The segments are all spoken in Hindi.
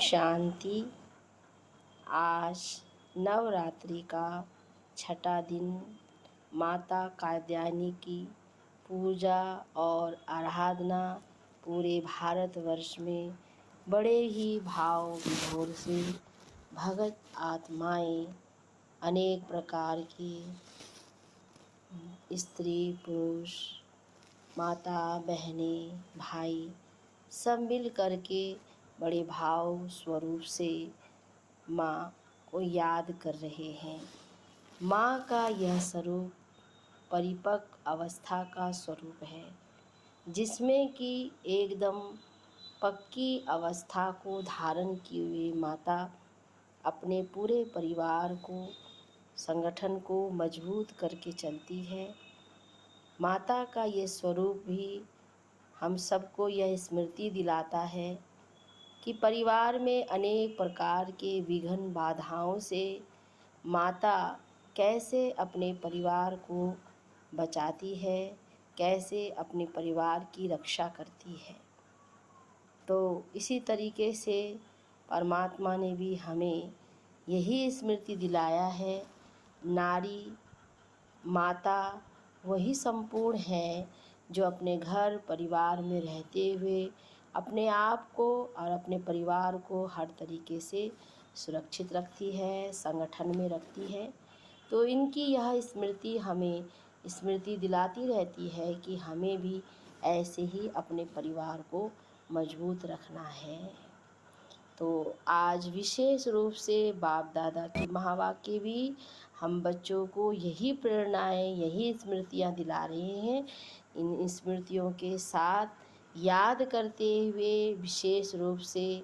शांति। आज नवरात्रि का छठा दिन माता कात्यायनी की पूजा और आराधना पूरे भारतवर्ष में बड़े ही भाव विभोर से भगत आत्माएं अनेक प्रकार की स्त्री पुरुष माता बहनें भाई सब मिल करके बड़े भाव स्वरूप से माँ को याद कर रहे हैं। माँ का यह स्वरूप परिपक्व अवस्था का स्वरूप है, जिसमें कि एकदम पक्की अवस्था को धारण किए हुए माता अपने पूरे परिवार को संगठन को मजबूत करके चलती है। माता का ये स्वरूप भी हम सबको यह स्मृति दिलाता है कि परिवार में अनेक प्रकार के विघ्न बाधाओं से माता कैसे अपने परिवार को बचाती है, कैसे अपने परिवार की रक्षा करती है। तो इसी तरीके से परमात्मा ने भी हमें यही स्मृति दिलाया है, नारी माता वही संपूर्ण है जो अपने घर परिवार में रहते हुए अपने आप को और अपने परिवार को हर तरीके से सुरक्षित रखती है, संगठन में रखती है। तो इनकी यह स्मृति हमें स्मृति दिलाती रहती है कि हमें भी ऐसे ही अपने परिवार को मजबूत रखना है। तो आज विशेष रूप से बाप दादा के महावाक्य भी हम बच्चों को यही प्रेरणाएं, यही स्मृतियां दिला रहे हैं। इन स्मृतियों के साथ याद करते हुए विशेष रूप से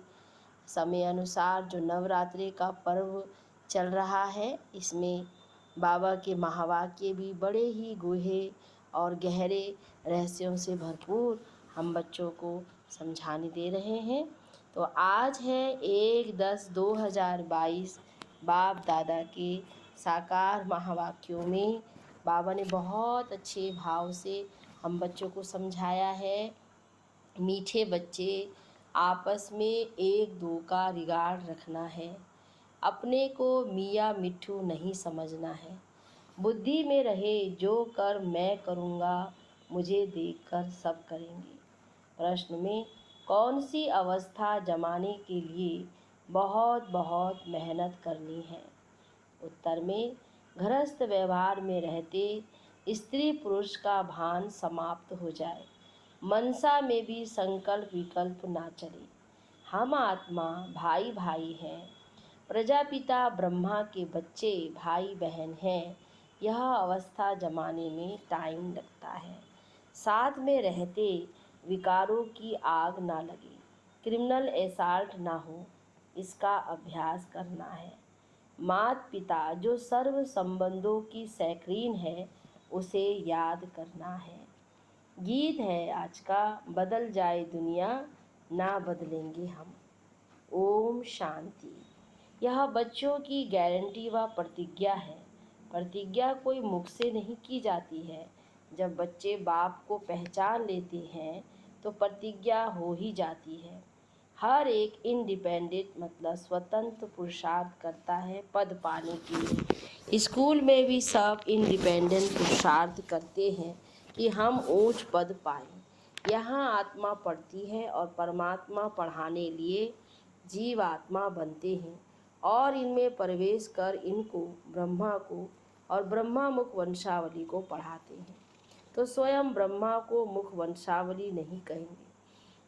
समय अनुसार जो नवरात्रि का पर्व चल रहा है, इसमें बाबा के महावाक्य भी बड़े ही गूढ़े और गहरे रहस्यों से भरपूर हम बच्चों को समझाने दे रहे हैं। तो आज है 1/10/2022 बाप दादा के साकार महावाक्यों में बाबा ने बहुत अच्छे भाव से हम बच्चों को समझाया है। मीठे बच्चे आपस में एक दो का रिगार्ड रखना है, अपने को मियाँ मिट्ठू नहीं समझना है, बुद्धि में रहे जो कर मैं करूँगा, मुझे देखकर सब करेंगे। प्रश्न में कौन सी अवस्था जमाने के लिए बहुत बहुत मेहनत करनी है? उत्तर में गृहस्थ व्यवहार में रहते स्त्री पुरुष का भान समाप्त हो जाए, मनसा में भी संकल्प विकल्प ना चले। हम आत्मा भाई भाई हैं, प्रजापिता ब्रह्मा के बच्चे भाई बहन हैं। यह अवस्था जमाने में टाइम लगता है। साथ में रहते विकारों की आग ना लगे, क्रिमिनल असॉल्ट ना हो, इसका अभ्यास करना है। माता पिता जो सर्व संबंधों की सैकरीन है, उसे याद करना है। गीत है आज का, बदल जाए दुनिया ना बदलेंगे हम। ओम शांति। यह बच्चों की गारंटी व प्रतिज्ञा है। प्रतिज्ञा कोई मुख से नहीं की जाती है। जब बच्चे बाप को पहचान लेते हैं तो प्रतिज्ञा हो ही जाती है। हर एक इंडिपेंडेंट मतलब स्वतंत्र पुरुषार्थ करता है पद पाने के लिए। स्कूल में भी सब इंडिपेंडेंट पुरुषार्थ करते हैं कि हम ऊंच पद पाएं। यहाँ आत्मा पढ़ती है और परमात्मा पढ़ाने लिए जीव आत्मा बनते हैं और इनमें प्रवेश कर इनको ब्रह्मा को और ब्रह्मा मुख वंशावली को पढ़ाते हैं। तो स्वयं ब्रह्मा को मुख वंशावली नहीं कहेंगे,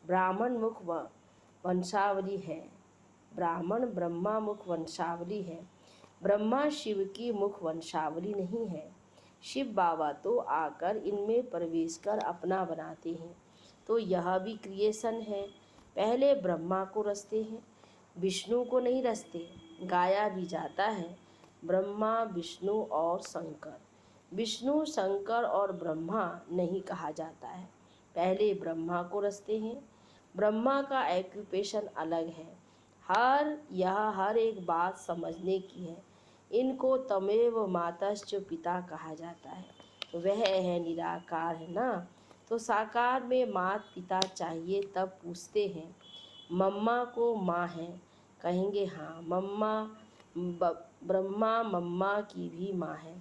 ब्राह्मण मुख वंशावली है। ब्राह्मण ब्रह्मा मुख वंशावली है। ब्रह्मा शिव की मुख वंशावली नहीं है। शिव बाबा तो आकर इनमें प्रवेश कर अपना बनाते हैं। तो यह भी क्रिएशन है। पहले ब्रह्मा को रचते हैं, विष्णु को नहीं रचते। गाया भी जाता है ब्रह्मा विष्णु और शंकर। विष्णु शंकर और ब्रह्मा नहीं कहा जाता है। पहले ब्रह्मा को रचते हैं। ब्रह्मा का ऑक्यूपेशन अलग है। हर एक बात समझने की है। इनको तमेव मातश्च पिता कहा जाता है। तो वह है निराकार है ना। तो साकार में मात पिता चाहिए तब पूछते हैं। मम्मा को माँ है, कहेंगे हाँ, ब्रह्मा मम्मा की भी माँ है,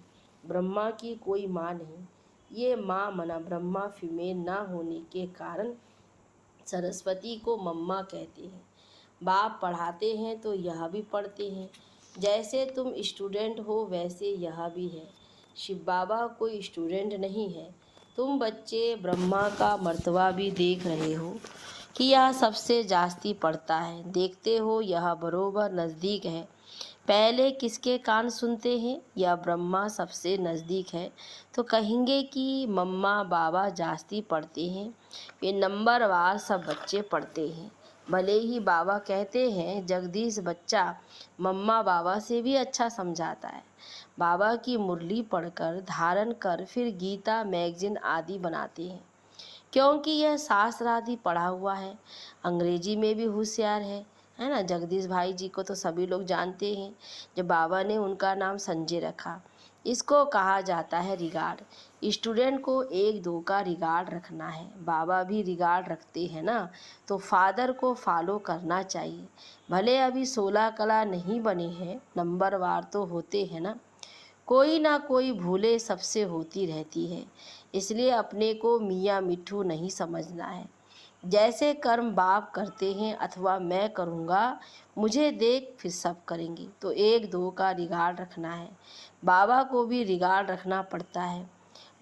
ब्रह्मा की कोई माँ नहीं। ये माँ मना ब्रह्मा फीमेल ना होने के कारण सरस्वती को मम्मा कहते हैं। बाप पढ़ाते हैं तो यह भी पढ़ते हैं। जैसे तुम स्टूडेंट हो वैसे यह भी है। शिव बाबा कोई स्टूडेंट नहीं है। तुम बच्चे ब्रह्मा का मर्तबा भी देख रहे हो कि यह सबसे जास्ती पढ़ता है। देखते हो यह बरोबर नज़दीक है। पहले किसके कान सुनते हैं? यह ब्रह्मा सबसे नज़दीक है तो कहेंगे कि मम्मा बाबा जास्ती पढ़ते हैं। ये नंबरवार सब बच्चे पढ़ते हैं। भले ही बाबा कहते हैं जगदीश बच्चा मम्मा बाबा से भी अच्छा समझाता है। बाबा की मुरली पढ़कर धारण कर फिर गीता मैगजीन आदि बनाते हैं, क्योंकि यह शास्त्र आदि पढ़ा हुआ है। अंग्रेजी में भी होशियार है ना। जगदीश भाई जी को तो सभी लोग जानते हैं। जब बाबा ने उनका नाम संजय रखा, इसको कहा जाता है रिगार्ड। स्टूडेंट को एक दो का रिगार्ड रखना है। बाबा भी रिगार्ड रखते हैं ना, तो फादर को फॉलो करना चाहिए। भले अभी 16 कला नहीं बने हैं, नंबरवार तो होते हैं ना। कोई ना कोई भूले सबसे होती रहती है, इसलिए अपने को मियाँ मिट्ठू नहीं समझना है। जैसे कर्म बाप करते हैं अथवा मैं करूँगा, मुझे देख फिर सब करेंगे, तो एक दो का रिगार्ड रखना है। बाबा को भी रिगार्ड रखना पड़ता है।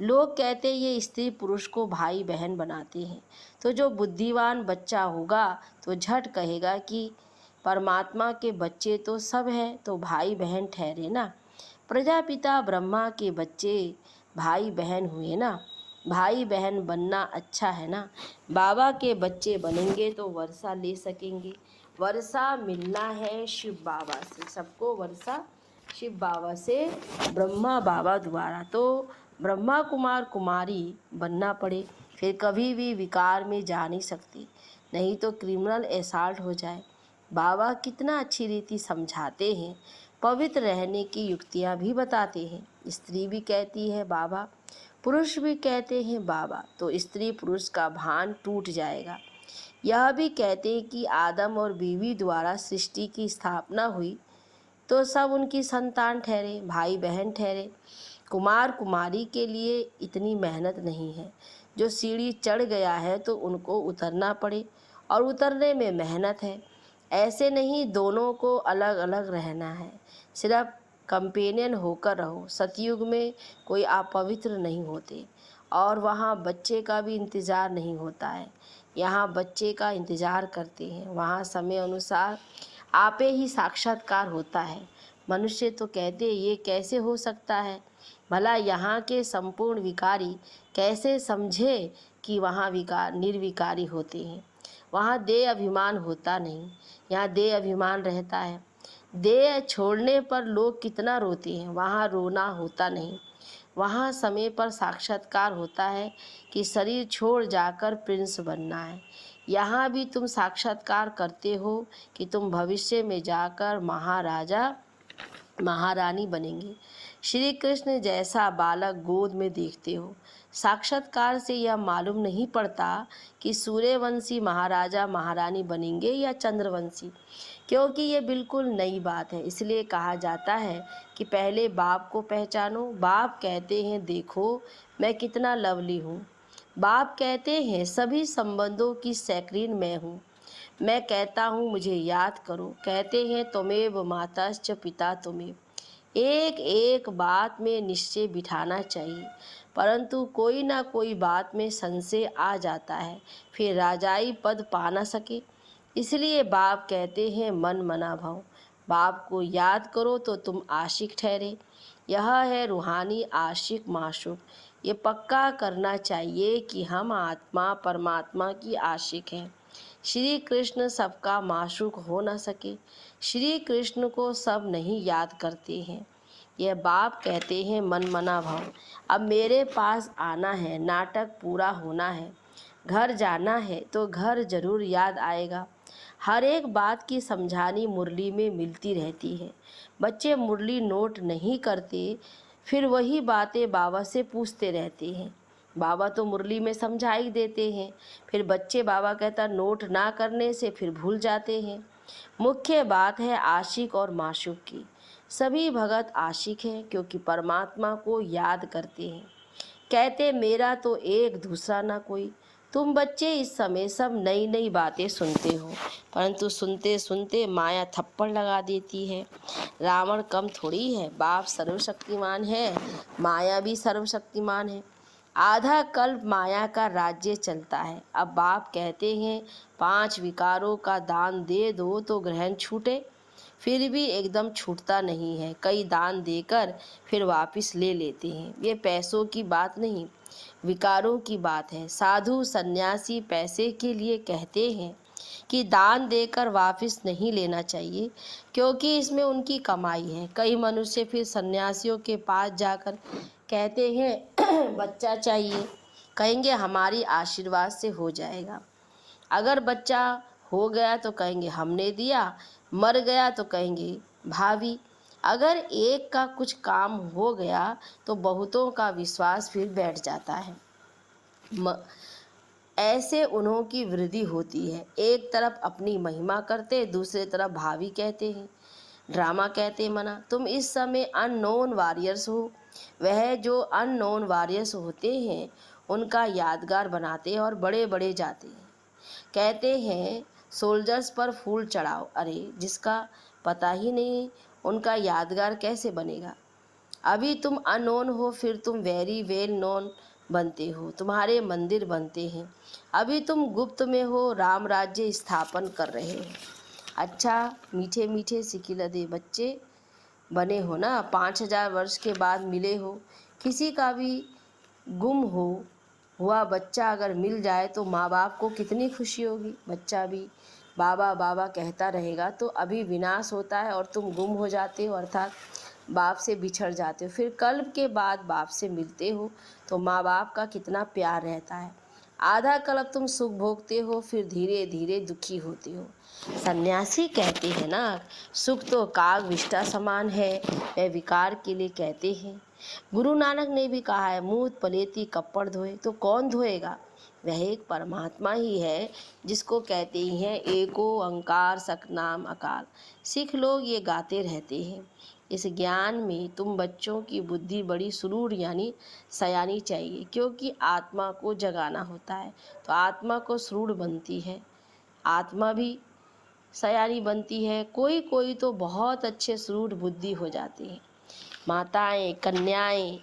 लोग कहते ये स्त्री पुरुष को भाई बहन बनाते हैं, तो जो बुद्धिमान बच्चा होगा तो झट कहेगा कि परमात्मा के बच्चे तो सब हैं, तो भाई बहन ठहरे ना। प्रजापिता ब्रह्मा के बच्चे भाई बहन हुए ना। भाई बहन बनना अच्छा है ना। बाबा के बच्चे बनेंगे तो वर्षा ले सकेंगे। वर्षा मिलना है शिव बाबा से, सबको वर्षा शिव बाबा से, ब्रह्मा बाबा द्वारा। तो ब्रह्मा कुमार कुमारी बनना पड़े, फिर कभी भी विकार में जा नहीं सकती, नहीं तो क्रिमिनल असॉल्ट हो जाए। बाबा कितना अच्छी रीति समझाते हैं, पवित्र रहने की युक्तियाँ भी बताते हैं। स्त्री भी कहती है बाबा, पुरुष भी कहते हैं बाबा, तो स्त्री पुरुष का भान टूट जाएगा। यह भी कहते हैं कि आदम और बीवी द्वारा सृष्टि की स्थापना हुई तो सब उनकी संतान ठहरे, भाई बहन ठहरे। कुमार कुमारी के लिए इतनी मेहनत नहीं है। जो सीढ़ी चढ़ गया है तो उनको उतरना पड़े, और उतरने में मेहनत है। ऐसे नहीं दोनों को अलग अलग रहना है, सिर्फ कंपेनियन होकर रहो। सतयुग में कोई अपवित्र नहीं होते, और वहाँ बच्चे का भी इंतज़ार नहीं होता है। यहाँ बच्चे का इंतज़ार करते हैं, वहाँ समय अनुसार आपे ही साक्षात्कार होता है। मनुष्य तो कहते ये कैसे हो सकता है, भला यहाँ के संपूर्ण विकारी कैसे समझे कि वहाँ विकार निर्विकारी होते हैं। वहाँ देह अभिमान होता नहीं, यहाँ देह अभिमान रहता है। देह छोड़ने पर लोग कितना रोते हैं, वहाँ रोना होता नहीं। वहाँ समय पर साक्षात्कार होता है कि शरीर छोड़ जाकर प्रिंस बनना है। यहाँ भी तुम साक्षात्कार करते हो कि तुम भविष्य में जाकर महाराजा महारानी बनेंगे। श्री कृष्ण जैसा बालक गोद में देखते हो। साक्षात्कार से यह मालूम नहीं पड़ता कि सूर्यवंशी महाराजा महारानी बनेंगे या चंद्रवंशी, क्योंकि ये बिल्कुल नई बात है। इसलिए कहा जाता है कि पहले बाप को पहचानो। बाप कहते हैं देखो मैं कितना लवली हूँ। बाप कहते हैं सभी संबंधों की सैक्रीन मैं हूँ। मैं कहता हूँ मुझे याद करो। कहते हैं त्वमेव माताश्च पिता त्वमेव। एक एक बात में निश्चय बिठाना चाहिए, परंतु कोई ना कोई बात में संशय आ जाता है, फिर राजाई पद पा ना सके। इसलिए बाप कहते हैं मन मना भव। बाप को याद करो तो तुम आशिक ठहरे। यह है रूहानी आशिक माशूक। ये पक्का करना चाहिए कि हम आत्मा परमात्मा की आशिक हैं। श्री कृष्ण सबका माशूक हो न सके। श्री कृष्ण को सब नहीं याद करते हैं। यह बाप कहते हैं मन मना भव। अब मेरे पास आना है, नाटक पूरा होना है, घर जाना है तो घर जरूर याद आएगा। हर एक बात की समझानी मुरली में मिलती रहती है। बच्चे मुरली नोट नहीं करते, फिर वही बातें बाबा से पूछते रहते हैं। बाबा तो मुरली में समझा ही देते हैं, फिर बच्चे बाबा कहता नोट ना करने से फिर भूल जाते हैं। मुख्य बात है आशिक और माशूक की। सभी भगत आशिक हैं क्योंकि परमात्मा को याद करते हैं। कहते मेरा तो एक दूसरा ना कोई। तुम बच्चे इस समय सब नई नई बातें सुनते हो, परंतु सुनते सुनते माया थप्पड़ लगा देती है। रावण कम थोड़ी है, बाप सर्वशक्तिमान है, माया भी सर्वशक्तिमान है। आधा कल्प माया का राज्य चलता है। अब बाप कहते हैं 5 विकारों का दान दे दो तो ग्रहण छूटे, फिर भी एकदम छूटता नहीं है। कई दान देकर फिर वापस ले लेते हैं। ये पैसों की बात नहीं, विकारों की बात है। साधु सन्यासी पैसे के लिए कहते हैं कि दान देकर वापस नहीं लेना चाहिए, क्योंकि इसमें उनकी कमाई है। कई मनुष्य फिर सन्यासियों के पास जाकर कहते हैं बच्चा चाहिए, कहेंगे हमारी आशीर्वाद से हो जाएगा। अगर बच्चा हो गया तो कहेंगे हमने दिया, मर गया तो कहेंगे भाभी। अगर एक का कुछ काम हो गया तो बहुतों का विश्वास फिर बैठ जाता है। ऐसे उन्हों की वृद्धि होती है। एक तरफ अपनी महिमा करते, दूसरे तरफ भावी कहते हैं, ड्रामा कहते मना। तुम इस समय अननोन वॉरियर्स हो। वह जो अननोन वॉरियर्स होते हैं उनका यादगार बनाते हैं और बड़े बड़े जाते हैं। कहते हैं सोल्जर्स पर फूल चढ़ाओ। अरे जिसका पता ही नहीं उनका यादगार कैसे बनेगा। अभी तुम अननोन हो, फिर तुम वेरी वेल नोन बनते हो, तुम्हारे मंदिर बनते हैं। अभी तुम गुप्त में हो, राम राज्य स्थापन कर रहे हो। अच्छा मीठे मीठे सिकिलदे बच्चे बने हो ना, 5000 वर्ष के बाद मिले हो। किसी का भी गुम हुआ बच्चा अगर मिल जाए तो माँ बाप को कितनी खुशी होगी। बच्चा भी बाबा बाबा कहता रहेगा तो अभी विनाश होता है और तुम गुम हो जाते हो, अर्थात बाप से बिछड़ जाते हो। फिर कल्प के बाद बाप से मिलते हो तो माँ बाप का कितना प्यार रहता है। आधा कल्प तुम सुख भोगते हो, फिर धीरे धीरे दुखी होते हो। सन्यासी कहते हैं ना सुख तो काग विष्ठा समान है, वह विकार के लिए कहते हैं। गुरु नानक ने भी कहा है मूत पलेती कपड़ धोए, तो कौन धोएगा। वह एक परमात्मा ही है जिसको कहते ही हैं एको ओंकार सतनाम अकाल। सिख लोग ये गाते रहते हैं। इस ज्ञान में तुम बच्चों की बुद्धि बड़ी सुरूर यानी सयानी चाहिए, क्योंकि आत्मा को जगाना होता है तो आत्मा को सुरूर बनती है, आत्मा भी सयानी बनती है। कोई कोई तो बहुत अच्छे सुरूर बुद्धि हो जाती है। माताएं कन्याएं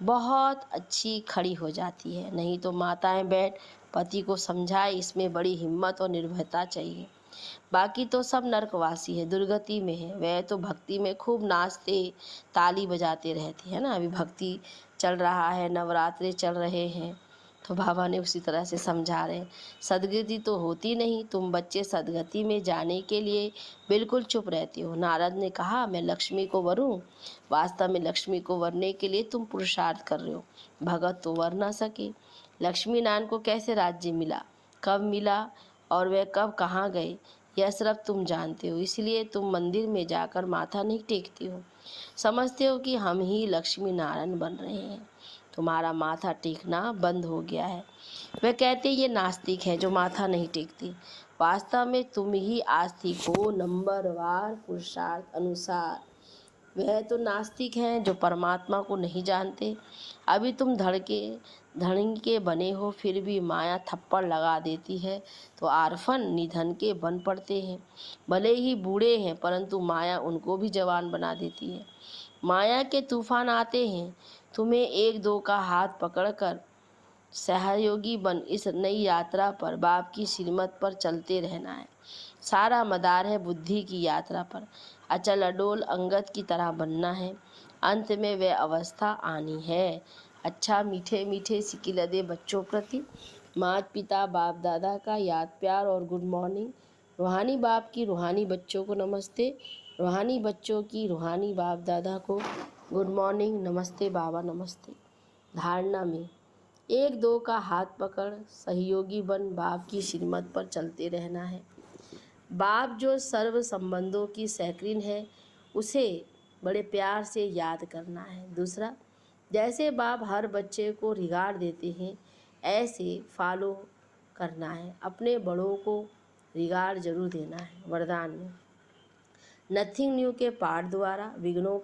बहुत अच्छी खड़ी हो जाती है। नहीं तो माताएं बैठ पति को समझाए, इसमें बड़ी हिम्मत और निर्भयता चाहिए। बाकी तो सब नरकवासी है, दुर्गति में है। वह तो भक्ति में खूब नाचते ताली बजाते रहते हैं ना। अभी भक्ति चल रहा है, नवरात्रे चल रहे हैं तो बाबा ने उसी तरह से समझा रहे हैं। सदगति तो होती नहीं, तुम बच्चे सदगति में जाने के लिए बिल्कुल चुप रहते हो। नारद ने कहा मैं लक्ष्मी को वरूं, वास्तव में लक्ष्मी को वरने के लिए तुम पुरुषार्थ कर रहे हो, भगत तो वर ना सके। लक्ष्मी नारायण को कैसे राज्य मिला, कब मिला और वह कब कहाँ गए, यह सिर्फ तुम जानते हो। इसलिए तुम मंदिर में जाकर माथा नहीं टेकते हो, समझते हो कि हम ही लक्ष्मी नारायण बन रहे हैं। तुम्हारा माथा टेकना बंद हो गया है। वे कहते ये नास्तिक है जो माथा नहीं टेकती। वास्तव में तुम ही आस्तिक हो, नंबरवार पुरुषार्थ अनुसार। वह तो नास्तिक हैं जो परमात्मा को नहीं जानते। अभी तुम धन के बने हो, फिर भी माया थप्पड़ लगा देती है तो आरफन निधन के बन पड़ते हैं। भले ही बूढ़े हैं परंतु माया उनको भी जवान बना देती है। माया के तूफान आते हैं, तुम्हें एक दो का हाथ पकड़कर सहयोगी बन इस नई यात्रा पर बाप की श्रीमत पर चलते रहना है। सारा मदार है बुद्धि की यात्रा पर, अचल अडोल अंगद की तरह बनना है। अंत में वह अवस्था आनी है। अच्छा मीठे मीठे सिकिलदे बच्चों प्रति माता पिता बाप दादा का याद प्यार और गुड मॉर्निंग। रूहानी बाप की रूहानी बच्चों को नमस्ते, रूहानी बच्चों की रूहानी बाप दादा को गुड मॉर्निंग, नमस्ते बाबा नमस्ते। धारणा में एक दो का हाथ पकड़ सहयोगी बन बाप की श्रीमत पर चलते रहना है। बाप जो सर्व संबंधों की सैक्रीन है उसे बड़े प्यार से याद करना है। दूसरा, जैसे बाप हर बच्चे को रिगार्ड देते हैं ऐसे फॉलो करना है। अपने बड़ों को रिगार्ड जरूर देना है। वरदान में नथिंग न्यू के पाठ द्वारा विघ्नों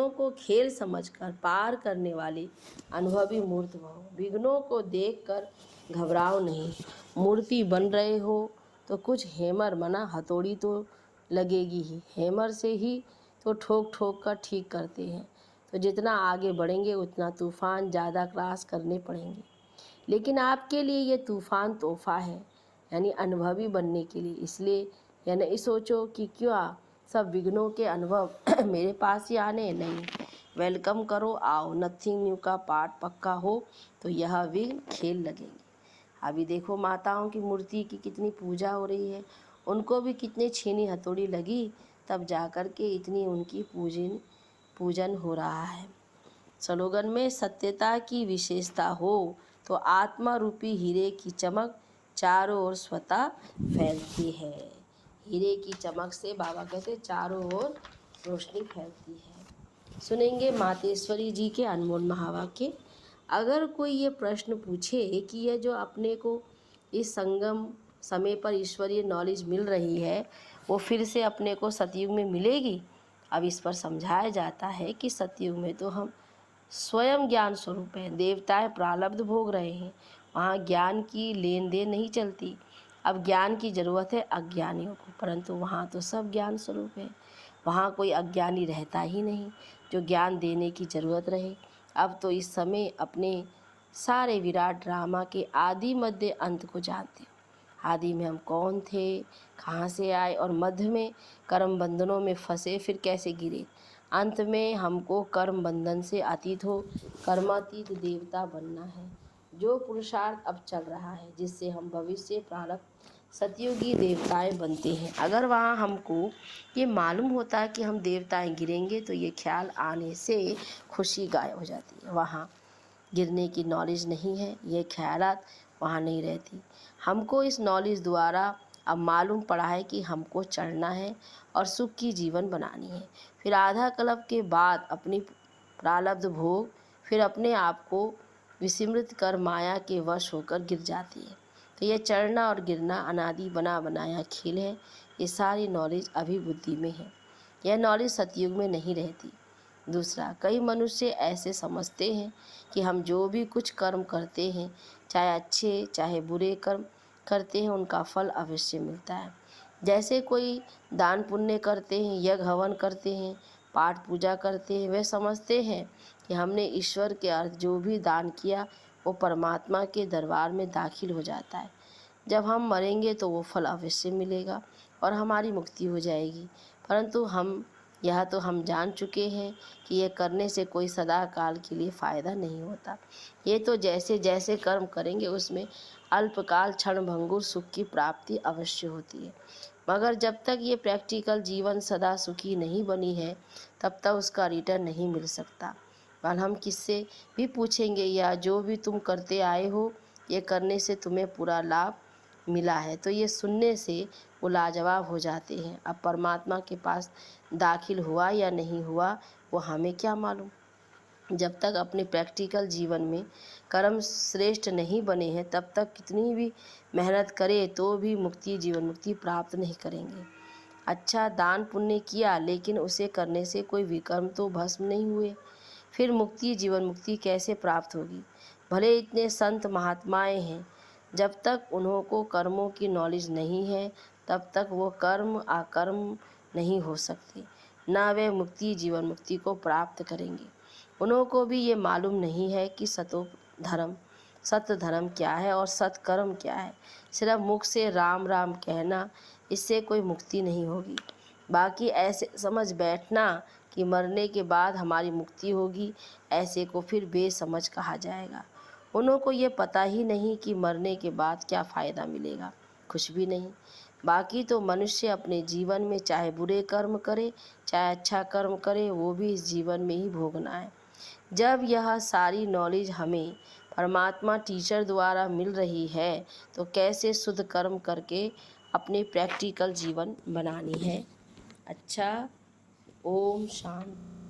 को खेल समझकर पार करने वाले अनुभवी मूर्त भव। विघ्नों को देखकर घबराओ नहीं। मूर्ति बन रहे हो तो कुछ हैमर मना हथौड़ी तो लगेगी ही। हैमर से ही तो ठोक ठोक कर ठीक करते हैं। तो जितना आगे बढ़ेंगे उतना तूफान ज़्यादा क्रॉस करने पड़ेंगे। लेकिन आपके लिए ये तूफान तोहफा है, यानी अनुभवी बनने के लिए। इसलिए यह नहीं सोचो कि क्यों सब विघ्नों के अनुभव मेरे पास ही आने, नहीं। वेलकम करो, आओ। नथिंग न्यू का पाठ पक्का हो तो यह विघ्न खेल लगेंगे। अभी देखो माताओं की मूर्ति की कितनी पूजा हो रही है, उनको भी कितने छीनी हथौड़ी लगी, तब जाकर के इतनी उनकी पूजन हो रहा है। स्लोगन में सत्यता की विशेषता हो तो आत्मा रूपी हीरे की चमक चारों ओर स्वतः फैलती है। हीरे की चमक से बाबा कहते चारों ओर रोशनी फैलती है। सुनेंगे मातेश्वरी जी के अनमोल महावाक्य। अगर कोई ये प्रश्न पूछे कि यह जो अपने को इस संगम समय पर ईश्वरीय नॉलेज मिल रही है, वो फिर से अपने को सतयुग में मिलेगी? अब इस पर समझाया जाता है कि सतयुग में तो हम स्वयं ज्ञान स्वरूप हैं। देवताएं प्रारब्ध भोग रहे हैं, वहाँ ज्ञान की लेन देन नहीं चलती। अब ज्ञान की ज़रूरत है अज्ञानियों को, परंतु वहाँ तो सब ज्ञान स्वरूप है। वहाँ कोई अज्ञानी रहता ही नहीं जो ज्ञान देने की ज़रूरत रहे। अब तो इस समय अपने सारे विराट ड्रामा के आदि मध्य अंत को जानते हो। आदि में हम कौन थे, कहाँ से आए, और मध्य में कर्म बंधनों में फंसे फिर कैसे गिरे। अंत में हमको कर्म बंधन से अतीत हो कर्मातीत देवता बनना है। जो पुरुषार्थ अब चल रहा है, जिससे हम भविष्य प्रारब्ध सतयुगी देवताएं बनते हैं। अगर वहाँ हमको ये मालूम होता है कि हम देवताएं गिरेंगे, तो ये ख्याल आने से खुशी गायब हो जाती है। वहाँ गिरने की नॉलेज नहीं है, ये ख्यालात वहाँ नहीं रहती। हमको इस नॉलेज द्वारा अब मालूम पड़ा है कि हमको चढ़ना है और सुख की जीवन बनानी है। फिर आधा कल्प के बाद अपनी प्रारब्ध भोग फिर अपने आप को विस्मृत कर माया के वश होकर गिर जाती है। तो यह चढ़ना और गिरना अनादि बना बनाया खेल है। ये सारी नॉलेज अभी बुद्धि में है, यह नॉलेज सतयुग में नहीं रहती। दूसरा, कई मनुष्य ऐसे समझते हैं कि हम जो भी कुछ कर्म करते हैं, चाहे अच्छे चाहे बुरे कर्म करते हैं, उनका फल अवश्य मिलता है। जैसे कोई दान पुण्य करते हैं, यज्ञ हवन करते हैं, पाठ पूजा करते हैं, वे समझते हैं कि हमने ईश्वर के अर्थ जो भी दान किया वो परमात्मा के दरबार में दाखिल हो जाता है। जब हम मरेंगे तो वो फल अवश्य मिलेगा और हमारी मुक्ति हो जाएगी। परंतु यह तो हम जान चुके हैं कि यह करने से कोई सदा काल के लिए फ़ायदा नहीं होता। ये तो जैसे जैसे कर्म करेंगे उसमें अल्पकाल क्षणभंगुर सुख की प्राप्ति अवश्य होती है। मगर जब तक ये प्रैक्टिकल जीवन सदा सुखी नहीं बनी है, तब तक उसका रिटर्न नहीं मिल सकता। कल हम किससे भी पूछेंगे, या जो भी तुम करते आए हो, ये करने से तुम्हें पूरा लाभ मिला है, तो ये सुनने से वो लाजवाब हो जाते हैं। अब परमात्मा के पास दाखिल हुआ या नहीं हुआ वो हमें क्या मालूम। जब तक अपने प्रैक्टिकल जीवन में कर्म श्रेष्ठ नहीं बने हैं, तब तक कितनी भी मेहनत करे तो भी जीवन मुक्ति प्राप्त नहीं करेंगे। अच्छा दान पुण्य किया, लेकिन उसे करने से कोई विकर्म तो भस्म नहीं हुए, फिर जीवन मुक्ति कैसे प्राप्त होगी। भले इतने संत महात्माएं हैं, जब तक उन्हों को कर्मों की नॉलेज नहीं है, तब तक वो कर्म अकर्म नहीं हो सकते, ना वे जीवन मुक्ति को प्राप्त करेंगे। उन्हों को भी ये मालूम नहीं है कि सत्य धर्म क्या है और सत्कर्म क्या है। सिर्फ मुख से राम राम कहना, इससे कोई मुक्ति नहीं होगी। बाकी ऐसे समझ बैठना कि मरने के बाद हमारी मुक्ति होगी, ऐसे को फिर बेसमझ कहा जाएगा। उन्हों को ये पता ही नहीं कि मरने के बाद क्या फ़ायदा मिलेगा, कुछ भी नहीं। बाकी तो मनुष्य अपने जीवन में चाहे बुरे कर्म करे चाहे अच्छा कर्म करे, वो भी इस जीवन में ही भोगना है। जब यह सारी नॉलेज हमें परमात्मा टीचर द्वारा मिल रही है, तो कैसे शुद्ध कर्म करके अपने प्रैक्टिकल जीवन बनानी है। अच्छा, ओम शांति।